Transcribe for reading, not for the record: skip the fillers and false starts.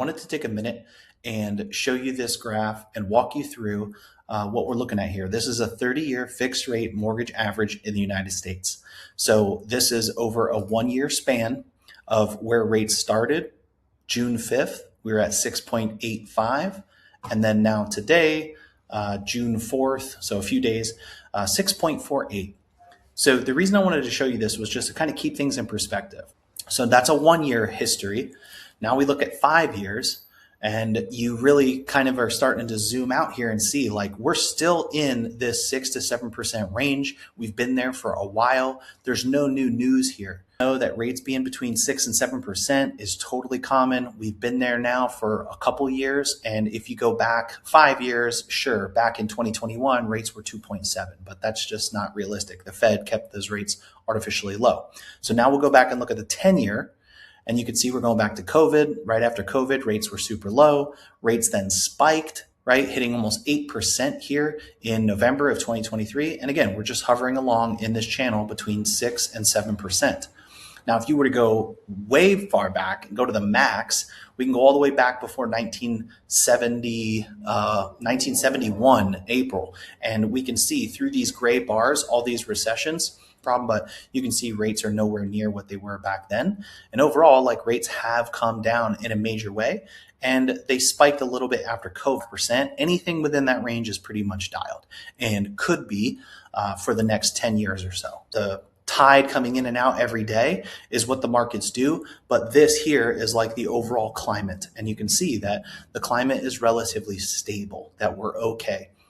wanted to take a minute and show you this graph and walk you through what we're looking at here. This is a 30-year fixed rate mortgage average in the United States. So this is over a 1-year span of where rates started. June 5th, we were at 6.85. And then now today, June 4th, so a few days, 6.48. So the reason I wanted to show you this was just to kind of keep things in perspective. So that's a 1-year history. Now we look at 5 years, and you really kind of are starting to zoom out here and see like we're still in this 6 to 7% range. We've been there for a while. There's no new news here. Know that rates being between 6 and 7% is totally common. We've been there now for a couple years. And if you go back 5 years, sure, back in 2021, rates were 2.7, but that's just not realistic. The Fed kept those rates artificially low. So now we'll go back and look at the 10-year. And you can see we're going back to COVID. Right after COVID, rates were super low. Rates then spiked, right, hitting almost 8% here in November of 2023. And again, we're just hovering along in this channel between 6 and 7%. Now, if you were to go way far back and go to the max, we can go all the way back before 1971 April. And we can see through these gray bars, all these recessions, but you can see rates are nowhere near what they were back then. And overall, like rates have come down in a major way, and they spiked a little bit after COVID%. Anything within that range is pretty much dialed and could be for the next 10 years or so. The tide coming in and out every day is what the markets do. But this here is like the overall climate. And you can see that the climate is relatively stable, that we're okay.